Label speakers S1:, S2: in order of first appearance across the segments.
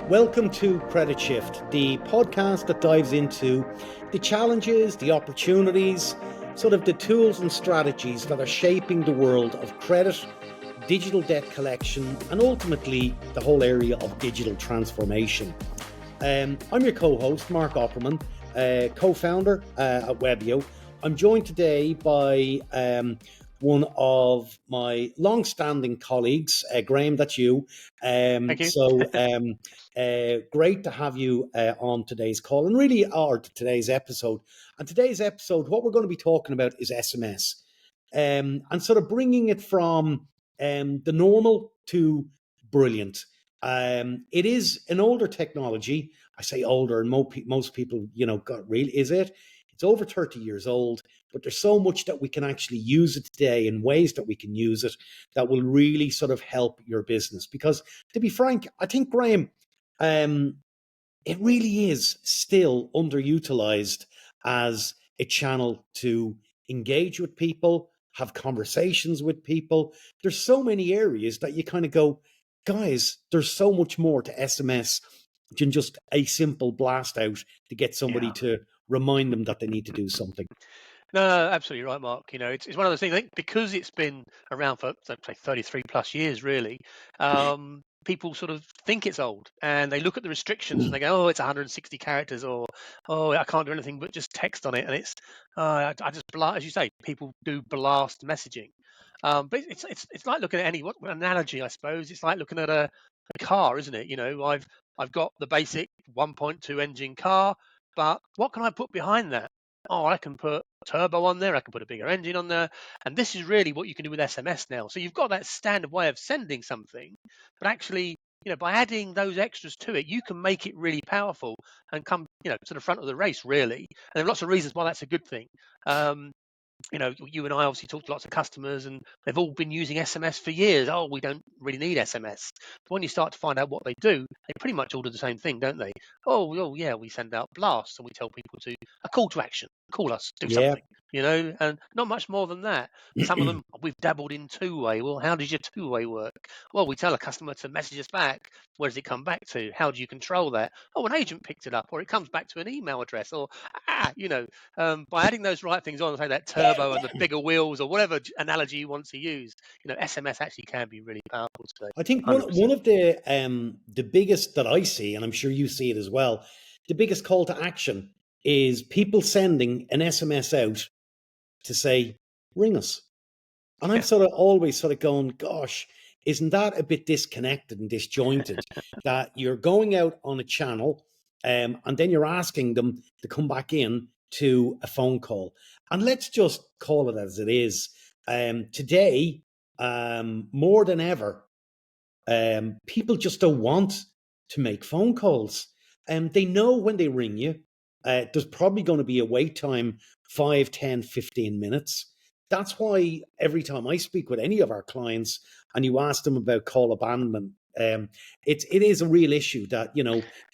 S1: Welcome to Credit Shift, the podcast that dives into the challenges, the opportunities, sort of the tools and strategies that are shaping the world of credit, digital debt collection, and ultimately the whole area of digital transformation. I'm your co-host, Mark Oppermann, co-founder at Webio. I'm joined today by one of my long-standing colleagues, Graham, that's you.
S2: Thank you.
S1: Great to have you on today's call or today's episode. And today's episode, what we're going to be talking about is SMS, and sort of bringing it from the normal to brilliant. It is an older technology. I say older, and most people, is it? It's over 30 years old, but there's so much that we can actually use it today in ways that we can use it that will really sort of help your business. Because to be frank, I think, Graham, it really is still underutilized as a channel to engage with people, have conversations with people. There's so many areas that you kind of go, guys, there's so much more to SMS than just a simple blast out to get somebody to remind them that they need to do something.
S2: No, absolutely right, Mark. It's one of those things. I think because it's been around for say 33 plus years, really, people sort of think it's old, and they look at the restrictions and they go, "Oh, it's 160 characters," or "Oh, I can't do anything but just text on it." And it's, I just blast, as you say, people do blast messaging. But it's like looking at what analogy, I suppose. It's like looking at a car, isn't it? I've got the basic 1.2 engine car, but what can I put behind that? Oh, I can put turbo on there, I can put a bigger engine on there. And this is really what you can do with SMS now. So you've got that standard way of sending something, but actually, by adding those extras to it, you can make it really powerful and come, to the front of the race, really. And there are lots of reasons why that's a good thing. You and I obviously talked to lots of customers and they've all been using SMS for years. Oh, we don't really need SMS. But when you start to find out what they do, they pretty much all do the same thing, don't they? Oh yeah, we send out blasts and we tell people a call to action, call us, do something, and not much more than that. Some of them, we've dabbled in two-way. Well, how does your two-way work? Well, we tell a customer to message us back. Where does it come back to? How do you control that? Oh, an agent picked it up, or it comes back to an email address, or by adding those right things on, say that turbo and the bigger wheels or whatever analogy you want to use, SMS actually can be really powerful today.
S1: I think one of the biggest that I see, and I'm sure you see it as well, the biggest call to action is people sending an SMS out to say, ring us. And I'm sort of always sort of going, gosh, isn't that a bit disconnected and disjointed that you're going out on a channel and then you're asking them to come back in to a phone call? And let's just call it as it is. Today, more than ever, people just don't want to make phone calls. They know when they ring you, there's probably going to be a wait time, 5, 10, 15 minutes. That's why every time I speak with any of our clients and you ask them about call abandonment, it is a real issue that,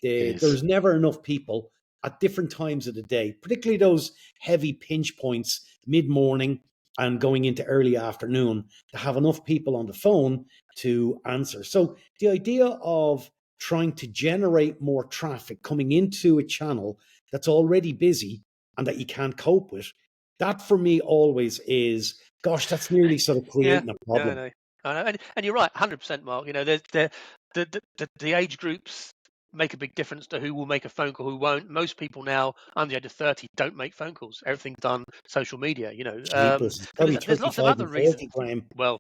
S1: there's never enough people at different times of the day, particularly those heavy pinch points mid-morning and going into early afternoon, to have enough people on the phone to answer. So the idea of trying to generate more traffic coming into a channel that's already busy and that you can't cope with, that for me always is, gosh, that's nearly sort of creating a problem.
S2: No. And you're right, 100%, Mark. The age groups make a big difference to who will make a phone call, who won't. Most people now under the age of 30 don't make phone calls. Everything's done social media.
S1: There's
S2: lots of other
S1: 40,
S2: reasons.
S1: Graham.
S2: Well,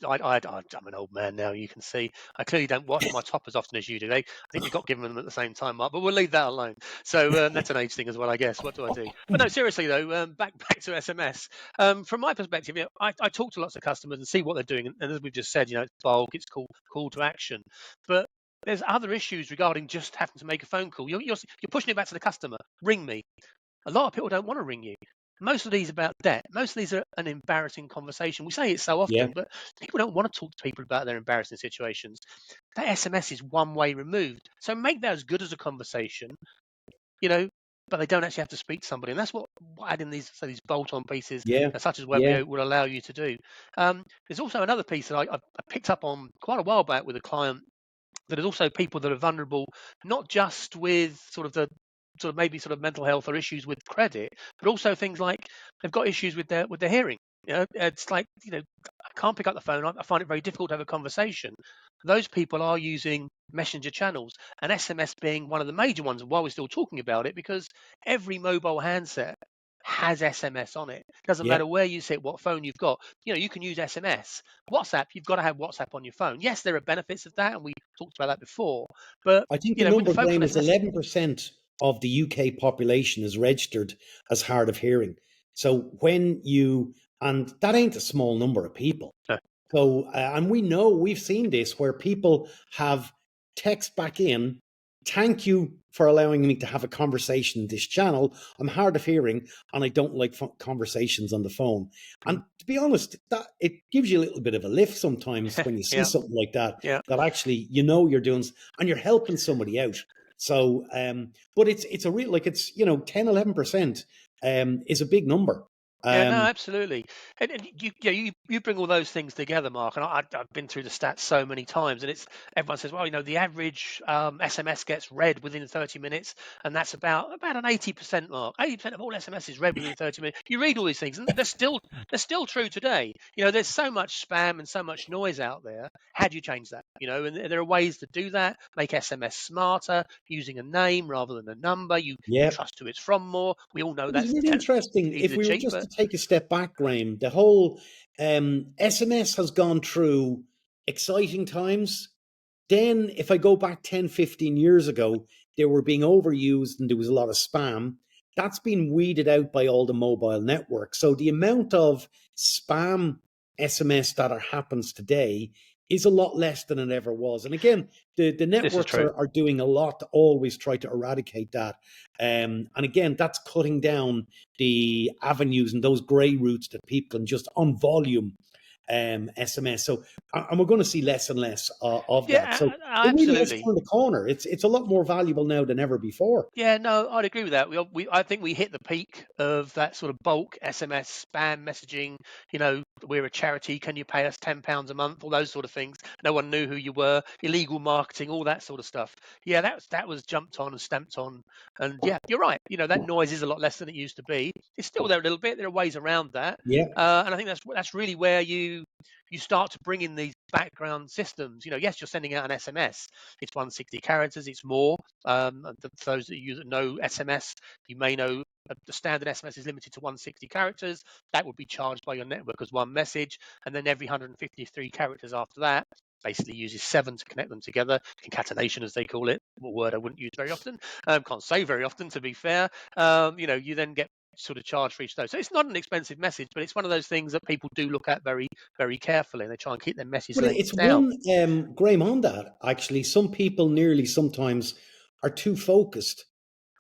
S2: I'm an old man now, you can see. I clearly don't wash my top as often as you do. I think we got given them at the same time, Mark, but we'll leave that alone. So that's an age thing as well, I guess. What do I do? But no, seriously though, back to SMS. From my perspective, I talk to lots of customers and see what they're doing. And as we've just said, it's bulk, it's call to action. But there's other issues regarding just having to make a phone call. You're pushing it back to the customer. Ring me. A lot of people don't want to ring you. Most of these are about debt. Most of these are an embarrassing conversation. We say it so often, but people don't want to talk to people about their embarrassing situations. That SMS is one way removed. So make that as good as a conversation, but they don't actually have to speak to somebody. And that's what adding these bolt-on pieces, such as Webio, will allow you to do. There's also another piece that I picked up on quite a while back with a client there's also people that are vulnerable, not just with maybe mental health or issues with credit, but also things like they've got issues with their hearing. It's like, I can't pick up the phone. I find it very difficult to have a conversation. Those people are using messenger channels, and SMS being one of the major ones. While we're still talking about it, because every mobile handset has SMS on it. Doesn't
S1: Yeah.
S2: matter where you sit, what phone you've got. You can use SMS. WhatsApp, you've got to have WhatsApp on your phone. Yes, there are benefits of that, and we talked about that before. But
S1: I think the
S2: with the
S1: number,
S2: focus on
S1: Graham, is
S2: SMS,
S1: 11% of the UK population is registered as hard of hearing. So and that ain't a small number of people.
S2: no,
S1: So, and we've seen this where people have text back in, thank you for allowing me to have a conversation in this channel. I'm hard of hearing and I don't like conversations on the phone. And to be honest, that it gives you a little bit of a lift sometimes when you see
S2: yeah,
S1: something like that,
S2: yeah.
S1: that actually, you're doing, and you're helping somebody out. So, but it's a real, like, it's, 10, 11% is a big number.
S2: Yeah, no,
S1: Um,
S2: absolutely. And you bring all those things together, Mark. And I've been through the stats so many times, and it's everyone says, well, the average SMS gets read within 30 minutes, and that's about an 80% mark. 80% of all SMS is read within 30 minutes. You read all these things, and they're still true today. There's so much spam and so much noise out there. How do you change that? And there are ways to do that. Make SMS smarter, using a name rather than a number. You
S1: yeah.
S2: trust who it's from more. We all know
S1: It was
S2: that's
S1: really interesting.
S2: easy
S1: If
S2: to
S1: we were
S2: cheat,
S1: just
S2: but
S1: to take a step back, Graham, the whole SMS has gone through exciting times. Then, if I go back 10, 15 years ago, they were being overused and there was a lot of spam. That's been weeded out by all the mobile networks. So the amount of spam SMS that happens today is a lot less than it ever was. And again, the
S2: this is
S1: networks
S2: true.
S1: are doing a lot to always try to eradicate that. And again, that's cutting down the avenues and those grey routes that people can just on volume SMS. So, and we're going to see less and less of that.
S2: Yeah,
S1: So it really has
S2: absolutely.
S1: turned the corner. It's a lot more valuable now than ever before.
S2: Yeah, no, I'd agree with that. I think we hit the peak of that sort of bulk SMS spam messaging. We're a charity. Can you pay us £10 a month? All those sort of things. No one knew who you were. Illegal marketing, all that sort of stuff. Yeah, that was jumped on and stamped on. And yeah, you're right. That noise is a lot less than it used to be. It's still there a little bit. There are ways around that.
S1: Yeah,
S2: And I think that's really where you start to bring in these background systems. Yes, you're sending out an SMS. It's 160 characters. It's more. For those of you that know SMS, you may know the standard SMS is limited to 160 characters. That would be charged by your network as one message, and then every 153 characters after that basically uses 7 to connect them together. Concatenation, as they call it, a word I wouldn't use very often. Can't say very often, to be fair. You then get sort of charged for each of those. So it's not an expensive message, but it's one of those things that people do look at very, very carefully, and they try and keep their message
S1: but
S2: lengths
S1: it's
S2: down.
S1: one, Graham, on that. Actually, some people nearly sometimes are too focused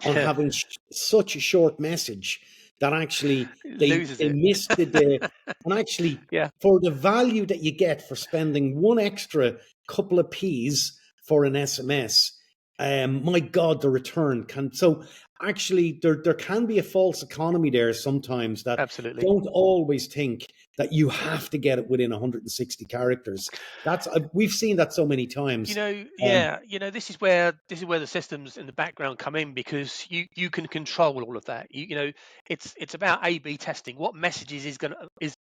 S1: on having such a short message that actually
S2: Loses
S1: they
S2: it.
S1: miss the and actually
S2: Yeah,
S1: for the value that you get for spending one extra couple of p's for an SMS, my God, the return can. So actually, there can be a false economy there sometimes that
S2: absolutely.
S1: don't always think that you have to get it within 160 characters. We've seen that so many times. Um,
S2: Yeah, this is where the systems in the background come in, because you can control all of that. It's about A/B testing. What messages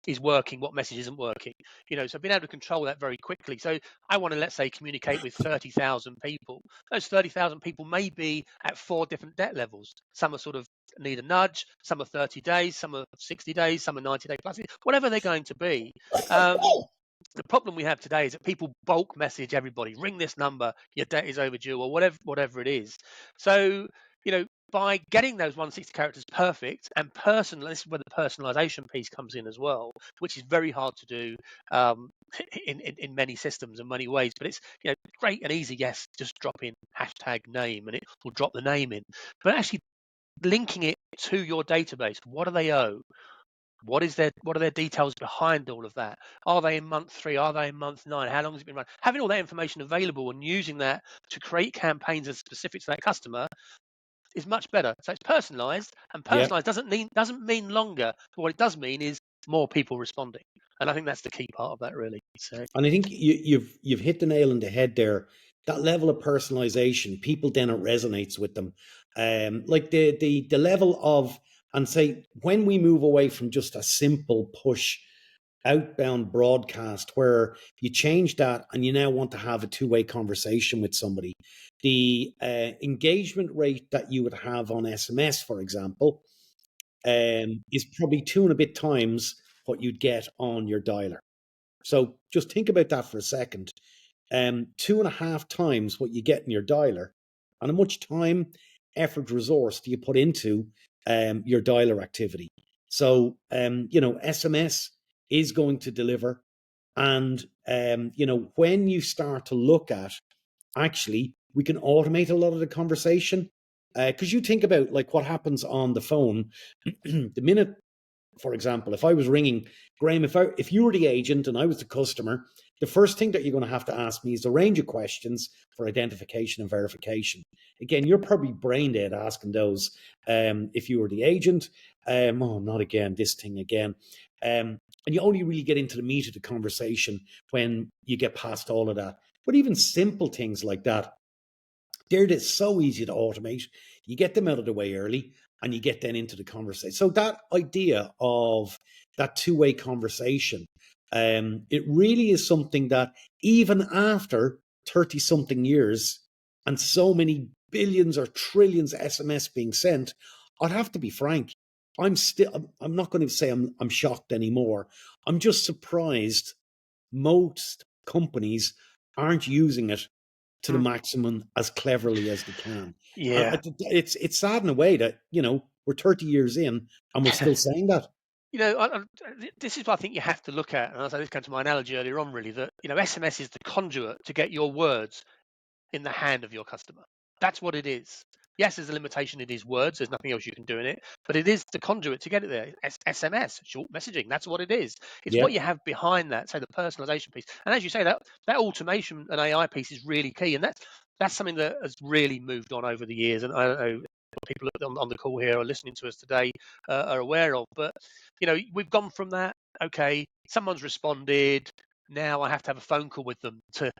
S2: is working, what message isn't working. So being able to control that very quickly. So I want to, let's say, communicate with 30,000 people. Those 30,000 people may be at 4 different debt levels. Some are sort of need a nudge. Some are 30 days. Some are 60 days. Some are 90 day plus. Whatever they're going to be. Um, the problem we have today is that people bulk message everybody, ring this number, your debt is overdue, or whatever it is. So, by getting those 160 characters perfect and personal, this is where the personalisation piece comes in as well, which is very hard to do um, in many systems and many ways. But it's great and easy. Yes, just drop in hashtag name and it will drop the name in. But actually linking it to your database, what do they owe? What are their details behind all of that? Are they in month 3? Are they in month 9? How long has it been run? Having all that information available and using that to create campaigns as specific to that customer is much better. So it's personalized, and
S1: yeah.
S2: personalized doesn't mean longer. But what it does mean is more people responding. And I think that's the key part of that, really. So
S1: And I think you've hit the nail on the head there. that level of personalization, people then it resonates with them. Like the level of, and say when we move away from just a simple push outbound broadcast where you change that and you now want to have a two-way conversation with somebody, the engagement rate that you would have on SMS, for example, is probably 2 and a bit times what you'd get on your dialer. So just think about that for a second. 2.5 times what you get in your dialer, and how much time, effort, resource do you put into your dialer activity? So, SMS is going to deliver. And, when you start to look at, actually, we can automate a lot of the conversation. Because you think about like what happens on the phone, the minute, for example, if I was ringing Graham, if you were the agent and I was the customer, the first thing that you're going to have to ask me is a range of questions for identification and verification. Again, you're probably brain dead asking those. If you were the agent, oh, not again, this thing again. And you only really get into the meat of the conversation when you get past all of that. But even simple things like that, they're so easy to automate. You get them out of the way early and you get then into the conversation. So that idea of that two-way conversation, it really is something that even after 30 something years and so many billions or trillions of SMS being sent, I'd have to be frank. I'm not going to say I'm shocked anymore. I'm just surprised most companies aren't using it to the maximum as cleverly as they can.
S2: Yeah.
S1: It's sad in a way that, we're 30 years in and we're still saying that.
S2: This is what I think you have to look at, and as I came to my analogy earlier on, really, that SMS is the conduit to get your words in the hand of your customer. That's what it is. Yes, there's a limitation. It is words. There's nothing else you can do in it, but it is the conduit to get it there. SMS, short messaging. That's what it is. It's
S1: Yeah.
S2: what you have behind that. Say the personalization piece, and as you say, that automation and AI piece is really key, and that's something that has really moved on over the years. And I don't know people on the call here or listening to us today are aware of, but we've gone from that. Okay, someone's responded. Now I have to have a phone call with them to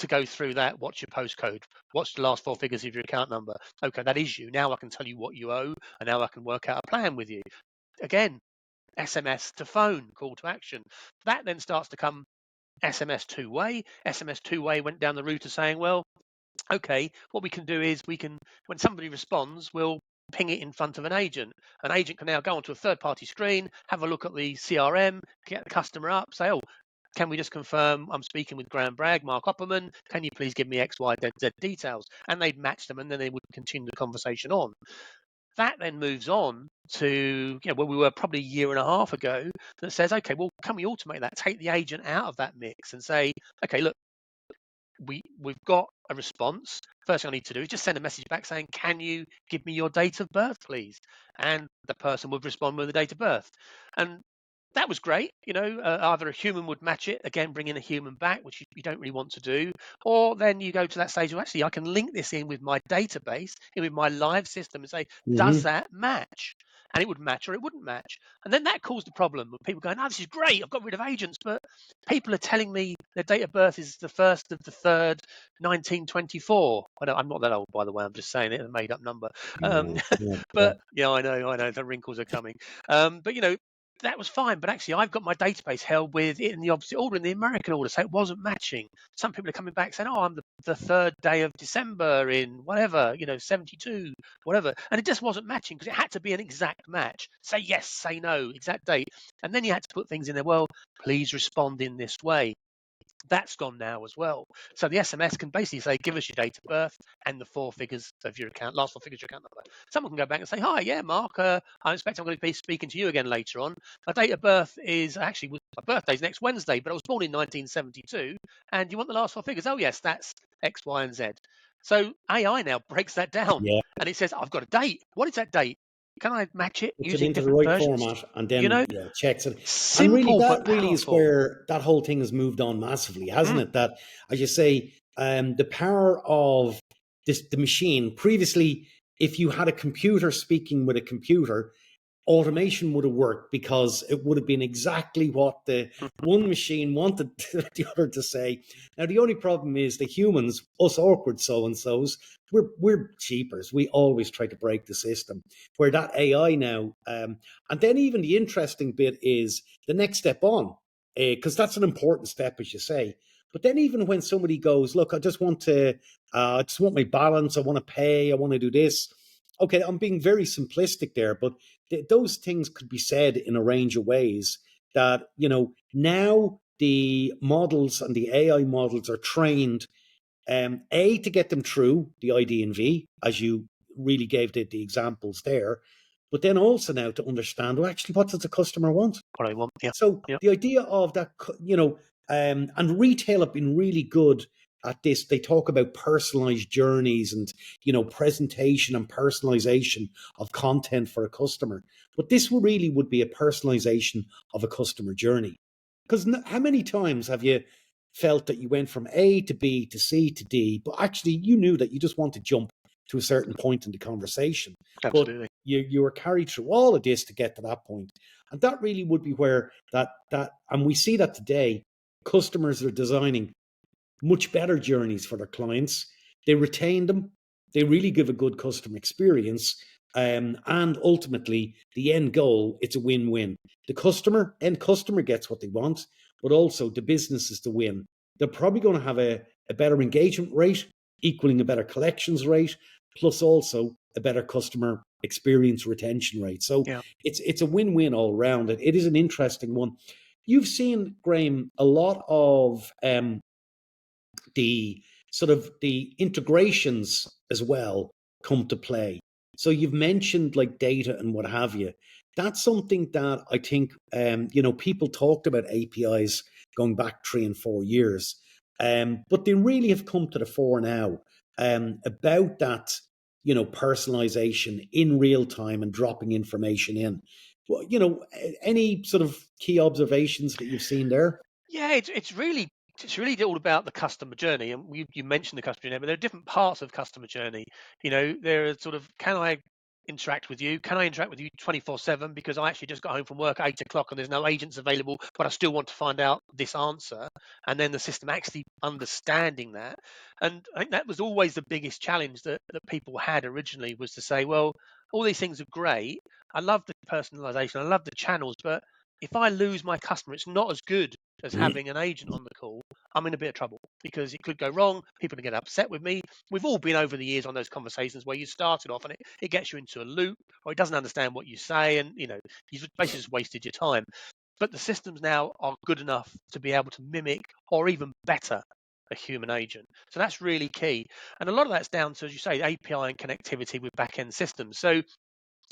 S2: go through that. What's your postcode? What's the last four figures of your account number? Okay, that is you. Now I can tell you what you owe, and now I can work out a plan with you. Again, SMS to phone, call to action. That then starts to come SMS two-way. SMS two-way went down the route of saying, well, okay, what we can do is when somebody responds, we'll ping it in front of an agent. An agent can now go onto a third-party screen, have a look at the CRM, get the customer up, say, oh, can we just confirm I'm speaking with Graham Bragg, Mark Oppermann? Can you please give me X, Y, Z details? And they'd match them, and then they would continue the conversation on. That then moves on to where we were probably a year and a half ago. That says, okay, well, can we automate that? Take the agent out of that mix and say, okay, look, we've got a response. First thing I need to do is just send a message back saying, can you give me your date of birth, please? And the person would respond with the date of birth. And that was great. Either a human would match it, again, bringing a human back, which you don't really want to do. Or then you go to that stage where actually I can link this in with my database, with my live system and say, does that match? And it would match or it wouldn't match. And then that caused a problem with people going, oh, this is great. I've got rid of agents. But people are telling me their date of birth is the 1st of the 3rd, 1924. I'm not that old, by the way. I'm just saying it, a made up number. But yeah, I know the wrinkles are coming. But that was fine, but actually I've got my database held with it in the opposite order, in the American order, so it wasn't matching. Some people are coming back saying, oh, I'm the 3rd day of December in whatever, 72, whatever. And it just wasn't matching because it had to be an exact match. Say yes, say no, exact date. And then you had to put things in there, well, please respond in this way. That's gone now as well. So the SMS can basically say, give us your date of birth and the last 4 figures of your account number. Someone can go back and say, hi, yeah, Mark, I expect I'm going to be speaking to you again later on. My date of birth is actually, my birthday's next Wednesday, but I was born in 1972. And you want the last 4 figures? Oh, yes, that's X, Y, and Z. So AI now breaks that down and it says, I've got a date. What is that date? Can I match it
S1: Puts it
S2: using
S1: into the
S2: different
S1: right
S2: versions?
S1: format and then checks it. And really,
S2: Simple but
S1: that really is
S2: powerful.
S1: where that whole thing has moved on massively, hasn't it? That, as you say, the power of the machine. Previously, if you had a computer speaking with a computer, automation would have worked because it would have been exactly what the one machine wanted the other to say. Now, the only problem is the humans, us awkward so-and-sos, we're cheapers. We always try to break the system. Where that AI now, and then even the interesting bit is the next step on, because that's an important step, as you say. But then even when somebody goes, look, I just want my balance. I want to pay. I want to do this. Okay, I'm being very simplistic there, but those things could be said in a range of ways that, now the models and the AI models are trained, to get them through the ID and V, as you really gave the examples there, but then also now to understand, well, actually, what does the customer want?
S2: What I want. Yeah.
S1: So
S2: Yeah.
S1: the idea of that, and retail have been really good at this. They talk about personalized journeys and, presentation and personalization of content for a customer. But this really would be a personalization of a customer journey. Because how many times have you felt that you went from A to B to C to D, but actually you knew that you just want to jump to a certain point in the conversation, but
S2: Absolutely.
S1: you were carried through all of this to get to that point. And that really would be where and we see that today, customers are designing much better journeys for their clients. They retain them. They really give a good customer experience. And ultimately, the end goal, it's a win-win. The end customer gets what they want, but also the business is the win. They're probably going to have a better engagement rate, equaling a better collections rate, plus also a better customer experience retention rate. So
S2: Yeah.
S1: it's a win-win all around. It is an interesting one. You've seen, Graham, a lot of the sort of the integrations as well come to play. So you've mentioned like data and what have you. That's something that I think people talked about APIs going back 3 and 4 years, but they really have come to the fore now, about that personalization in real time and dropping information in. Well, any sort of key observations that you've seen there?
S2: Yeah, it's really all about the customer journey, and you mentioned the customer journey, but there are different parts of customer journey. There are sort of, can I interact with you? Can I interact with you 24/7 because I actually just got home from work at 8 o'clock and there's no agents available, but I still want to find out this answer, and then the system actually understanding that. And I think that was always the biggest challenge that people had originally, was to say, well, all these things are great. I love the personalization, I love the channels, but if I lose my customer, it's not as good as having an agent on the call. I'm in a bit of trouble because it could go wrong. People are going to get upset with me. We've all been over the years on those conversations where you started off and it gets you into a loop, or it doesn't understand what you say, and you've basically just wasted your time. But the systems now are good enough to be able to mimic, or even better, a human agent. So that's really key. And a lot of that's down to, as you say, API and connectivity with back-end systems. So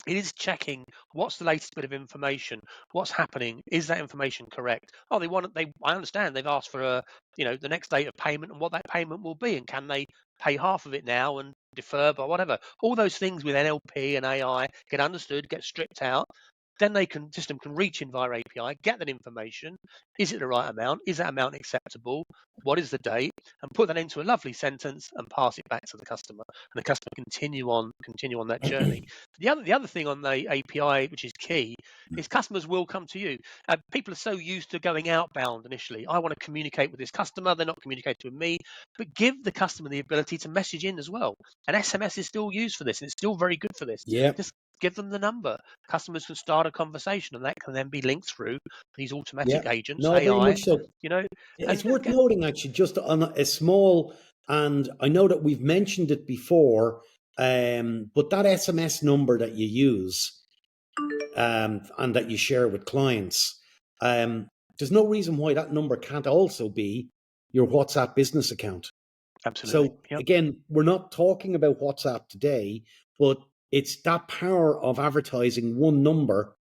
S2: it is checking what's the latest bit of information, what's happening, is that information correct? Oh, I understand they've asked for the next date of payment and what that payment will be, and can they pay half of it now and defer by whatever? All those things with NLP and AI get understood, get stripped out. Then system can reach in via API, get that information. Is it the right amount? Is that amount acceptable? What is the date? And put that into a lovely sentence and pass it back to the customer. And the customer continue on that journey. The other thing on the API, which is key, is customers will come to you. People are so used to going outbound initially. I want to communicate with this customer. They're not communicating with me. But give the customer the ability to message in as well. And SMS is still used for this, and it's still very good for this.
S1: Yeah.
S2: Just give them the number. Customers can start a conversation, and that can then be linked through these
S1: Yeah,
S2: automatic agents,
S1: no, very
S2: AI,
S1: much so.
S2: you know,
S1: It's
S2: and
S1: worth noting, actually, just on a small, and I know that we've mentioned it before, but that SMS number that you use, and that you share with clients, there's no reason why that number can't also be your WhatsApp business account.
S2: absolutely.
S1: So
S2: Yep.
S1: again, we're not talking about WhatsApp today, but it's that power of advertising one number.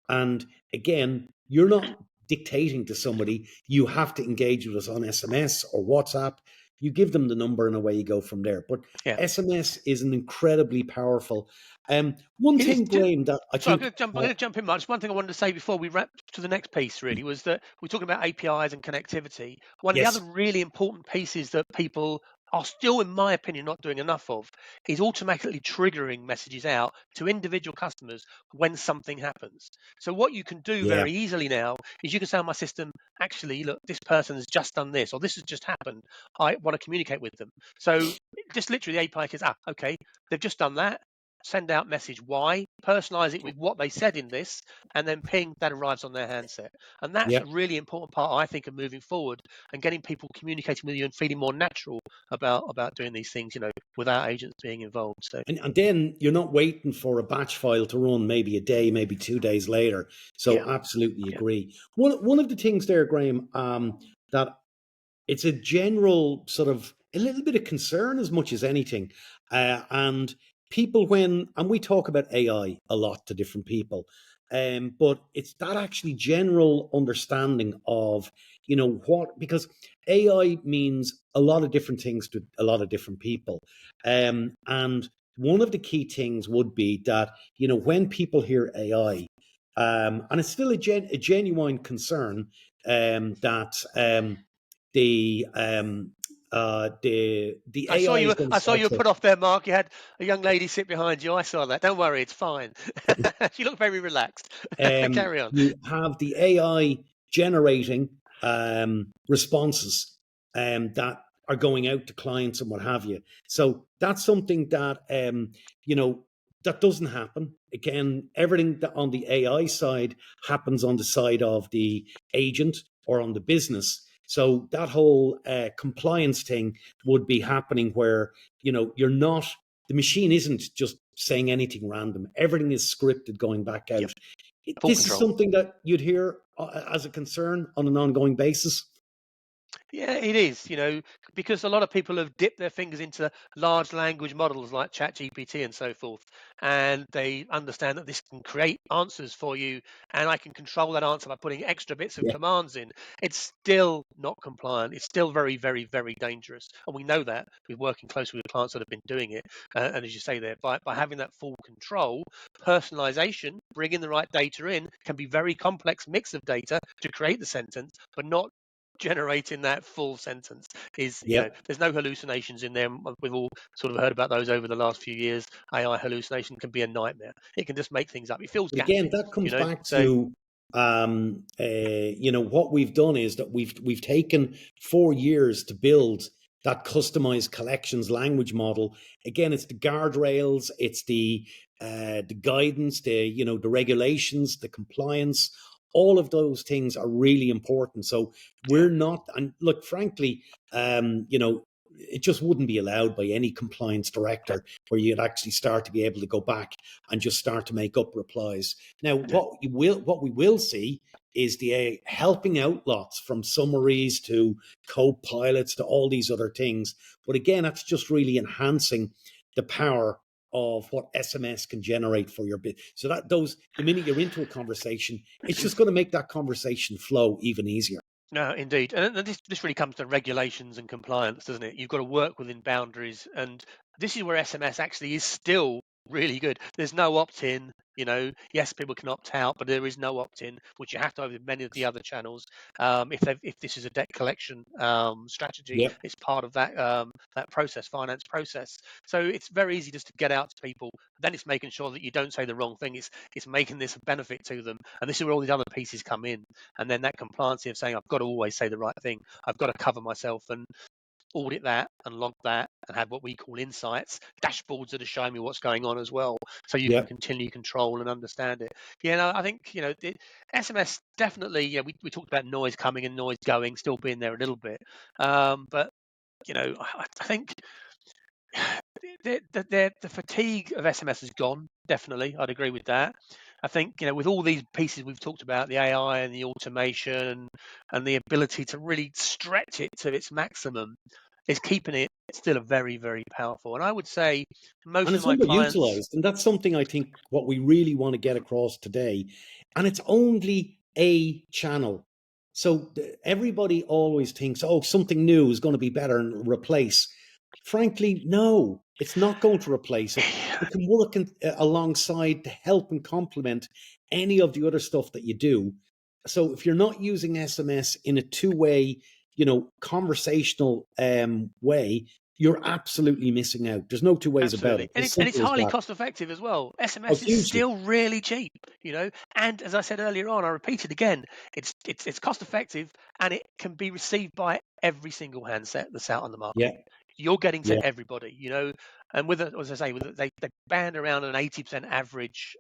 S1: And again, you're not dictating to somebody, you have to engage with us on SMS or WhatsApp. You give them the number and away you go from there. But
S2: Yeah.
S1: SMS is an incredibly powerful. One
S2: It is.
S1: thing, Graham, that I
S2: Sorry, I'm
S1: think,
S2: going to jump. I'm going to jump in much. One thing I wanted to say before we wrap to the next piece really was that we're talking about APIs and connectivity. One of the other
S1: yes,
S2: really important pieces that people are still, in my opinion, not doing enough of, is automatically triggering messages out to individual customers when something happens. So what you can do
S1: Yeah.
S2: very easily now is you can say on my system, actually, look, this person has just done this, or this has just happened. I want to communicate with them. So just literally the API says, okay, they've just done that. Send out message Y, personalize it with what they said in this, and then ping, that arrives on their handset. And that's
S1: Yeah.
S2: a really important part, I think, of moving forward and getting people communicating with you and feeling more natural about doing these things, without agents being involved. So
S1: And then you're not waiting for a batch file to run maybe a day, maybe 2 days later.
S2: yeah,
S1: So absolutely
S2: yeah.
S1: agree. One of the things there, Graham, that it's a general sort of a little bit of concern as much as anything. And people, and we talk about AI a lot to different people, but it's that actually general understanding of, because AI means a lot of different things to a lot of different people. And one of the key things would be that, when people hear AI, and it's still a genuine concern, that the
S2: I saw
S1: AI is
S2: you.
S1: going to
S2: I saw
S1: start
S2: you were
S1: to
S2: put off there, Mark. You had a young lady sit behind you. I saw that. Don't worry, it's fine. She looked very relaxed. Carry on.
S1: you have the AI generating responses that are going out to clients and what have you. So that's something that that doesn't happen. Again, everything that on the AI side happens on the side of the agent or on the business. So that whole compliance thing would be happening where you're not, the machine isn't just saying anything random. Everything is scripted going back out.
S2: Yep. Full
S1: This is
S2: control.
S1: something that you'd hear as a concern on an ongoing basis.
S2: Yeah, it is, because a lot of people have dipped their fingers into large language models like ChatGPT and so forth, and they understand that this can create answers for you, and I can control that answer by putting extra bits of
S1: Yeah,
S2: commands in. It's still not compliant. It's still very, very, very dangerous, and we know that with working closely with clients that have been doing it. And as you say there, by having that full control, personalization, bringing the right data in, can be very complex mix of data to create the sentence, but not generating that full sentence is,
S1: yeah.
S2: there's no hallucinations in there. We've all sort of heard about those over the last few years. AI hallucination can be a nightmare. It can just make things up. It fills
S1: But again,
S2: gaps,
S1: that comes back
S2: so
S1: to what we've done is that we've taken 4 years to build that customized collections language model. Again, it's the guardrails, it's the guidance, the regulations, the compliance. All of those things are really important. So
S2: yeah.
S1: we're not, and look, frankly, it just wouldn't be allowed by any compliance
S2: Okay.
S1: director where you'd actually start to be able to go back and just start to make up replies. Now,
S2: Okay.
S1: what we will see is the helping out lots, from summaries to co-pilots to all these other things. But again, that's just really enhancing the power of what SMS can generate for your bit. So that the minute you're into a conversation, it's just going to make that conversation flow even easier.
S2: No, indeed. And this really comes to regulations and compliance, doesn't it? You've got to work within boundaries. And this is where SMS actually is still really good. There's no opt-in, yes, people can opt out, but there is no opt-in, which you have to have with many of the other channels. If this is a debt collection strategy,
S1: Yep,
S2: it's part of that process, finance process. So it's very easy just to get out to people. Then it's making sure that you don't say the wrong thing. It's making this a benefit to them. And this is where all these other pieces come in. And then that compliance of saying, I've got to always say the right thing. I've got to cover myself and audit that and log that and have what we call insights, dashboards that are showing me what's going on as well. So you can
S1: yep.
S2: continue control and understand it. Yeah, no, I think, the SMS definitely, we talked about noise coming and noise going, still being there a little bit. But, I think the fatigue of SMS has gone. Definitely, I'd agree with that. I think with all these pieces we've talked about, the AI and the automation and the ability to really stretch it to its maximum, is keeping it still a very, very powerful. And I would say
S1: And
S2: most of
S1: it's
S2: my clients,
S1: underutilized. And that's something I think what we really want to get across today. And it's only a channel. So everybody always thinks, oh, something new is going to be better and replace. Frankly, no, it's not going to replace it. It can work alongside to help and complement any of the other stuff that you do. So if you're not using SMS in a two-way, conversational way, you're absolutely missing out. There's no two ways about
S2: Absolutely.
S1: it.
S2: And
S1: As
S2: it's
S1: simple as
S2: highly
S1: that.
S2: cost effective as well.
S1: Oh,
S2: SMS is
S1: hugely.
S2: still really cheap, and as I said earlier on, I repeat it again, it's cost effective, and it can be received by every single handset that's out on the
S1: Yeah,
S2: market. You're getting
S1: yeah,
S2: to everybody, and as I say, they band around an 80% average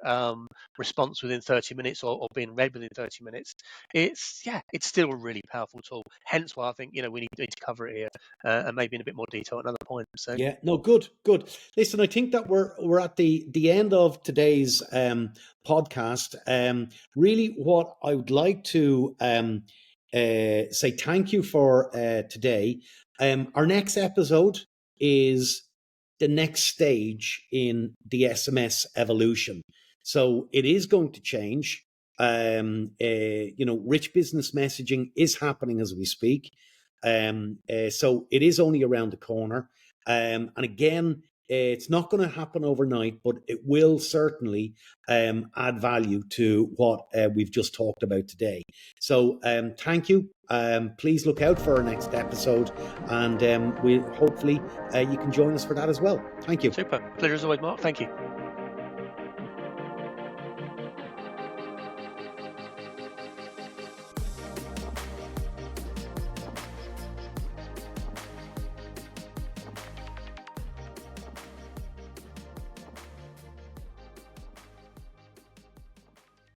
S2: response within 30 minutes, or being read within 30 minutes. It's still a really powerful tool. Hence why I think we need to cover it here, and maybe in a bit more detail at another point. So
S1: yeah. No, good, good. Listen, I think that we're at the end of today's podcast. Really, what I would like to say thank you for today. Our next episode is the next stage in the SMS evolution. So it is going to change. Rich business messaging is happening as we speak. So it is only around the corner. And again, it's not going to happen overnight, but it will certainly add value to what we've just talked about today. So thank you. Please look out for our next episode, and we hopefully you can join us for that as well. Thank you.
S2: super. Pleasure as always, Mark. Thank you.